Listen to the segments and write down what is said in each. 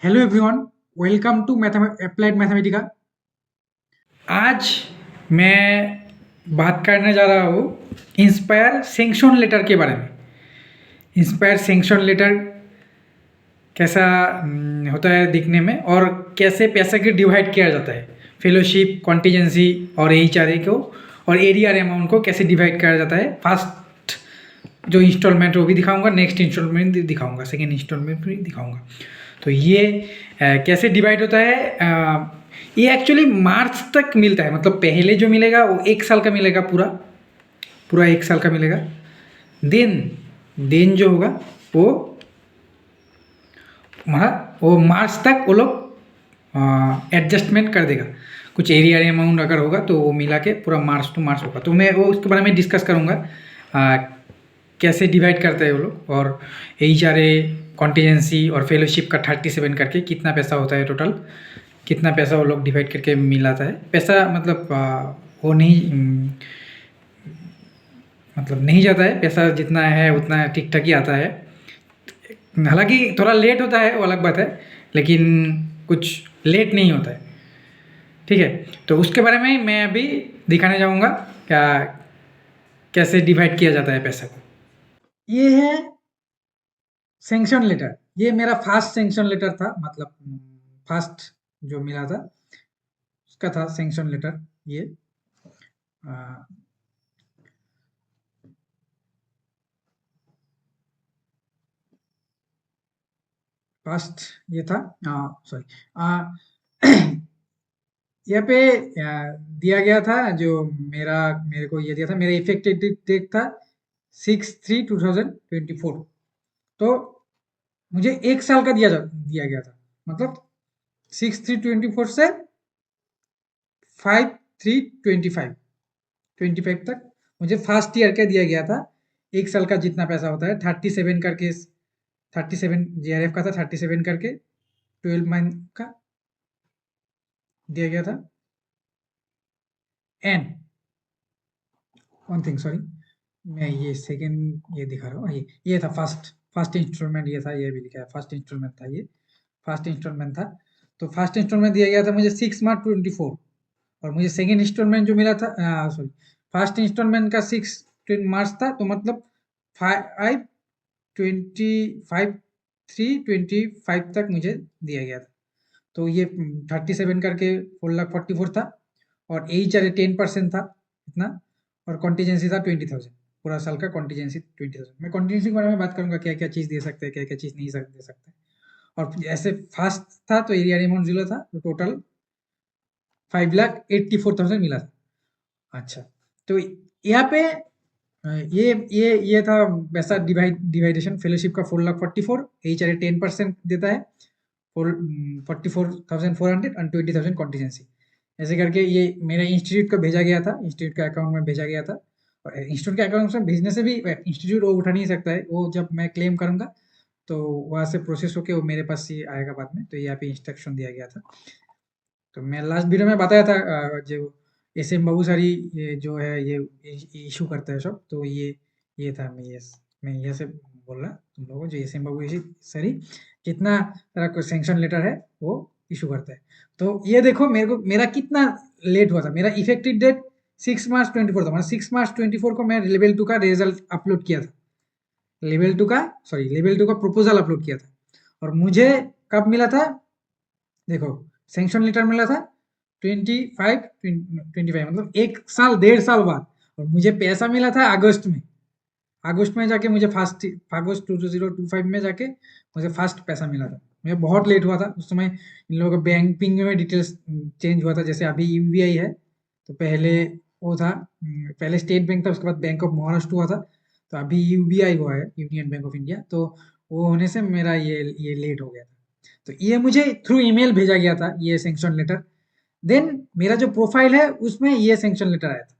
Hello everyone, welcome to applied Mathematica. आज मैं बात करने जा रहा हूँ इंस्पायर सैंक्शन लेटर के बारे में। इंस्पायर सैंक्शन लेटर कैसा होता है दिखने में और कैसे पैसे को डिवाइड किया जाता है, फेलोशिप, कॉन्टीजेंसी और एचआरए को और एरियर अमाउंट को कैसे डिवाइड किया जाता है। फर्स्ट जो इंस्टॉलमेंट वो भी दिखाऊंगा, नेक्स्ट इंस्टॉलमेंट दिखाऊंगा, सेकेंड इंस्टॉलमेंट भी दिखाऊंगा। तो ये कैसे डिवाइड होता है, ये एक्चुअली मार्च तक मिलता है। मतलब पहले जो मिलेगा वो एक साल का मिलेगा, पूरा पूरा एक साल का मिलेगा। देन देन जो होगा वो वो मार्च तक वो लोग एडजस्टमेंट कर देगा। कुछ एरिया अमाउंट अगर होगा तो वो मिला के पूरा मार्च टू मार्च होगा। तो मैं वो उसके बारे में डिस्कस करूँगा, कैसे डिवाइड करते हैं वो लोग, और एचआरए, कॉन्टीजेंसी और फेलोशिप का 37 करके कितना पैसा होता है टोटल, कितना पैसा वो लोग डिवाइड करके मिलाता है। पैसा मतलब वो नहीं मतलब नहीं जाता है, पैसा जितना है उतना ठीक ठाक ही आता है। हालांकि थोड़ा लेट होता है वो अलग बात है, लेकिन कुछ लेट नहीं होता है। ठीक है, तो उसके बारे में मैं अभी दिखाने जाऊंगा क्या कैसे डिवाइड किया जाता है पैसा को। ये है सैंक्शन लेटर। ये मेरा फर्स्ट सैंक्शन लेटर था, मतलब फर्स्ट जो मिला था उसका था सैंक्शन लेटर। ये फर्स्ट ये था, सॉरी। यहाँ पे दिया गया था, जो मेरे को ये दिया था, मेरा इफेक्टिव डेट था 6/3/2024। तो मुझे एक साल का दिया गया था। मतलब 6/3/24 से 5/3/25 तक मुझे फर्स्ट ईयर का दिया गया था। एक साल का जितना पैसा होता है 37 करके, 37 जेआरएफ का था, 37 करके 12 मंथ का दिया गया था। एंड वन थिंग, सॉरी, मैं ये सेकंड ये दिखा रहा हूँ। ये था फर्स्ट फर्स्ट इंस्टॉलमेंट, ये था, ये भी लिखा है फर्स्ट इंस्टॉलमेंट था, ये फर्स्ट इंस्टॉलमेंट था। तो फर्स्ट इंस्टॉलमेंट दिया गया था मुझे 6/24, और मुझे सेकंड इंस्टॉलमेंट जो मिला था, सॉरी, फर्स्ट इंस्टॉलमेंट का 6 मार्च था। तो मतलब 5/25/3/25 तक मुझे दिया गया था। तो ये 37 करके 4,44,000 था, और एच आर 10% था इतना, और कॉन्टीजेंसी था 20,000। पूरा साल का कॉन्टीजेंसी 20,000। मैं कॉन्टीजेंसी के बारे में बात करूंगा, क्या क्या चीज़ दे सकते हैं, क्या क्या चीज़ नहीं दे सकते। और ऐसे फास्ट था तो एरिया अमाउंट 0 था, तो टोटल 5,84,000 मिला था। अच्छा, तो यहाँ पे ये था वैसा डिवाइडेशन। फेलोशिप का 4,44,000, एच आर 10% देता है, 44,400 एंड 20,000 कॉन्टीजेंसी। ऐसे करके ये मेरे इंस्टीट्यूट को भेजा गया था, इंस्टीट्यूट के अकाउंट में भेजा गया था। और इंस्टीट्यूट के अकाउंट में भेजने से भी इंस्टीट्यूट वो उठा नहीं सकता है, वो जब मैं क्लेम करूंगा तो वहाँ से प्रोसेस होके वो मेरे पास ही आएगा बाद में। तो यहाँ पे इंस्ट्रक्शन दिया गया था। तो मैं लास्ट वीडियो में बताया था, जो एस एम बाबू सारी ये जो है ये इशू करता है सब। तो ये था, मैं ये से बोल रहा तुम लोगों को, जो एस एम बाबू सरी जितना तरह का सैंक्शन लेटर है वो इशू करता है। तो ये देखो मेरा कितना लेट हुआ था। मेरा इफेक्टिव डेट 6/3/24 था, मतलब 6/3/24 को मैं लेवल 2 का रिजल्ट अपलोड किया था। लेवल 2 का प्रपोजल अपलोड किया था। और मुझे कब मिला था, देखो, सैंक्शन लेटर मिला था 25 मतलब एक साल 1.5 साल बाद। और मुझे पैसा मिला था अगस्त में। अगस्त में जाके मुझे फर्स्ट, अगस्त 2025 में जाके मुझे फर्स्ट पैसा मिला था। मुझे बहुत लेट हुआ था उस समय। इन लोगों का बैंकिंग में डिटेल्स चेंज हुआ था। जैसे अभी यूबीआई है, तो पहले वो था, पहले स्टेट बैंक था, उसके बाद बैंक ऑफ महाराष्ट्र हुआ था। तो अभी यूबीआई हुआ है, यूनियन बैंक ऑफ इंडिया। तो वो होने से मेरा ये लेट हो गया था। तो ये मुझे थ्रू ईमेल भेजा गया था, ये सैंक्शन लेटर। देन मेरा जो प्रोफाइल है उसमें ये सैंक्शन लेटर आया था।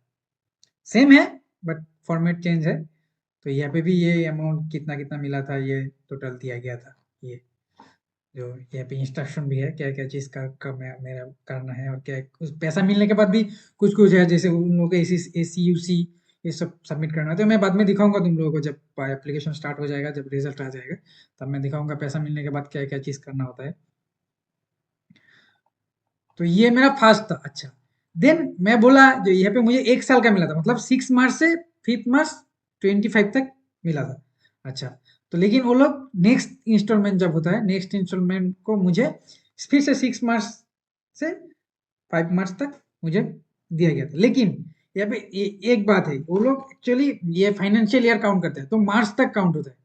सेम है, बट फॉर्मेट चेंज है। तो यहाँ पे भी ये अमाउंट कितना कितना मिला था ये टोटल दिया गया था। ये जो यहाँ पे इंस्ट्रक्शन भी है, क्या क्या चीज़ का मेरा करना है, और क्या उस पैसा मिलने के बाद भी कुछ कुछ है, जैसे उन लोगों को ACUC ये सब सबमिट करना है। तो मैं बाद में दिखाऊंगा तुम लोगों को, जब एप्लीकेशन स्टार्ट हो जाएगा, जब रिजल्ट आ जाएगा, तब मैं दिखाऊंगा पैसा मिलने के बाद क्या क्या चीज़ करना होता है। तो ये मेरा फर्स्ट था। अच्छा, देन मैं बोला जो यहाँ पे मुझे 1 साल का मिला था, मतलब 6 मार्च से 5 मार्च 25 तक मिला था। अच्छा, तो लेकिन वो लोग नेक्स्ट इंस्टॉलमेंट जब होता है, नेक्स्ट इंस्टॉलमेंट को मुझे फिर से 6 मार्च से 5 मार्च तक मुझे दिया गया था। लेकिन यहाँ पे एक बात है, वो लोग एक्चुअली ये फाइनेंशियल ईयर काउंट करते हैं, तो मार्च तक काउंट होता है।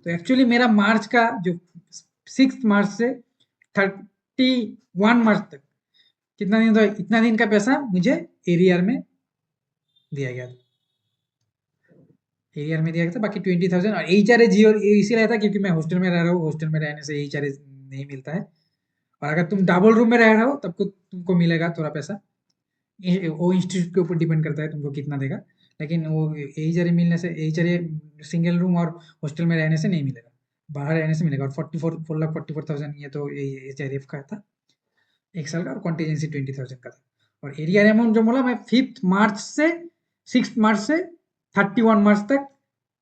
तो एक्चुअली मेरा मार्च का जो 6 मार्च से 31 मार्च तक कितना दिन था, इतना दिन का पैसा मुझे एरियर में दिया गया था। एरियर में दिया गया था, बाकी 20,000। और एच आर ए जियो इसीलिए था क्योंकि मैं हॉस्टल में रह रहा हूँ, हॉस्टल में रहने से एच आर ए नहीं मिलता है। और अगर तुम डबल रूम में रह रहे हो तब को तुमको मिलेगा थोड़ा पैसा। वो इंस्टीट्यूट के ऊपर डिपेंड करता है तुमको कितना देगा। लेकिन वो एच आर ए मिलने से, H R a single room और हॉस्टल में रहने से नहीं मिलेगा, बाहर रहने से मिलेगा। और 4,44,000 ये तो एच आर एफ का था 1 साल का, और कॉन्टीजेंसी 20,000 का था। और एरियर अमाउंट जो बोला मैं 5 मार्च से 6 मार्च से 31 मार्च तक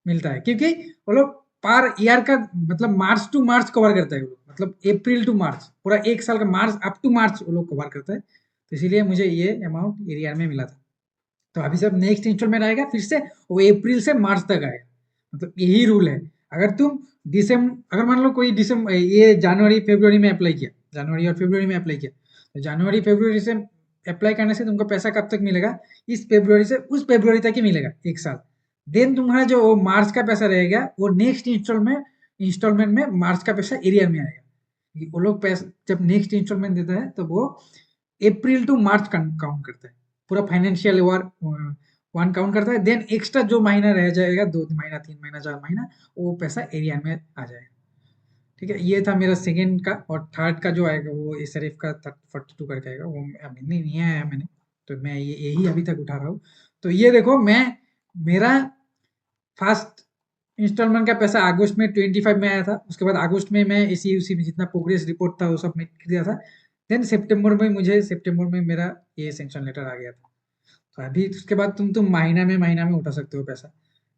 मिलता है, क्योंकि वो लोग पर ईयर का मतलब मार्च टू मार्च कवर करता है वो लोग, मतलब अप्रैल टू मार्च, पूरा 1 साल का मार्च अप टू मार्च वो लोग कवर करता है। तो इसीलिए मुझे ये अमाउंट एरियर में मिला था। तो अभी जब नेक्स्ट इंस्टॉलमेंट आएगा फिर से वो अप्रैल से मार्च तक आएगा, मतलब यही रूल है। अगर तुम दिसंबर, अगर मान लो कोई दिसंबर ये जनवरी फरवरी में अप्लाई किया, जनवरी और फरवरी में अप्लाई किया, तो जनवरी फरवरी से अप्लाई करने से तुमको पैसा कब तक मिलेगा, इस फरवरी से उस फरवरी तक ही मिलेगा 1 साल। देन तुम्हारा जो मार्च का पैसा रहेगा वो नेक्स्ट इंस्टॉलमेंट में मार्च का पैसा एरियर में आएगा। वो लोग पैसा जब नेक्स्ट इंस्टॉलमेंट देता है तो वो अप्रैल टू मार्च काउंट करता है, पूरा फाइनेंशियल ईयर वन काउंट करता है। देन एक्स्ट्रा जो महीना रह जाएगा, 2 महीना 3 महीना 4 महीना, वो पैसा एरिया में आ जाएगा। ठीक है, ये था मेरा सेकेंड का। और थर्ड का जो आएगा वो एस आर एफ का 42 करके आएगा, वो अभी नहीं आया मैंने, तो मैं ये यही अभी तक उठा रहा हूँ। तो ये देखो, मैं मेरा फर्स्ट इंस्टॉलमेंट का पैसा अगस्त में 25 में आया था। उसके बाद अगस्त में मैं इसी उसी में जितना प्रोग्रेस रिपोर्ट था वो सब मैं दिया था। देन सितंबर में मेरा ये सेंक्शन लेटर आ गया था। तो अभी उसके बाद तुम महीना में उठा सकते हो पैसा।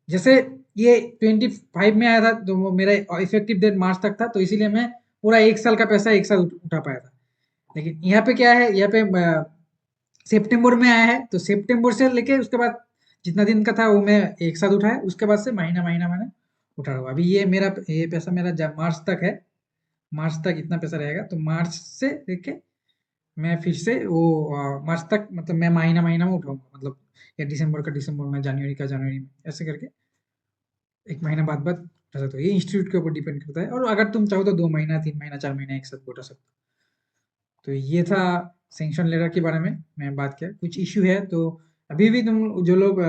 जैसे ये 25 में आया था तो वो मेरा इफेक्टिव डेट मार्च तक था, तो इसीलिए मैं पूरा 1 साल का पैसा एक साथ उठा पाया था। लेकिन यहाँ पे क्या है, यहाँ पे सितंबर में आया है, तो सितंबर से लेके उसके बाद जितना दिन का था वो मैं एक साथ उठाया, उसके बाद से महीना महीना मैंने उठा रहा हूँ। अभी ये पैसा मेरा मार्च तक है, मार्च तक इतना पैसा रहेगा। तो मार्च से लेके मैं फिर से वो मार्च तक, मतलब मैं महीना महीना में उठाऊंगा, मतलब या दिसंबर का दिसंबर में, जनवरी का जनवरी में, ऐसे करके एक महीना बाद बाद उठा सकते हो। ये इंस्टीट्यूट के ऊपर डिपेंड करता है, और अगर तुम चाहो तो 2 महीना 3 महीना 4 महीना एक साथ उठा सकते हो। तो ये था सेंक्शन लेटर के बारे में मैं बात किया। कुछ इश्यू है तो अभी भी तुम जो लोग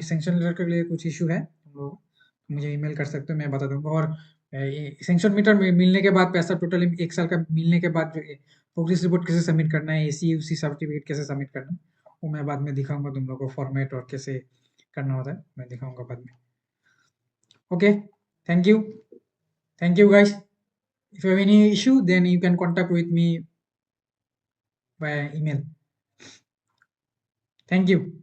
सेंक्शन लेटर के लिए कुछ इश्यू है, तुम लोग मुझे ईमेल कर सकते हो, मैं बता दूंगा। और सेंक्शन मीटर मिलने के बाद पैसा टोटल 1 साल का मिलने के बाद जो प्रोग्रेस रिपोर्ट कैसे सबमिट करना है, एसी उसी सर्टिफिकेट कैसे सबमिट करना है, वो मैं बाद में दिखाऊंगा तुम लोग को, फॉर्मेट और कैसे करना होता है मैं दिखाऊंगा बाद में। Okay, thank you, thank you guys. If you have any issue then you can contact with me via email. Thank you.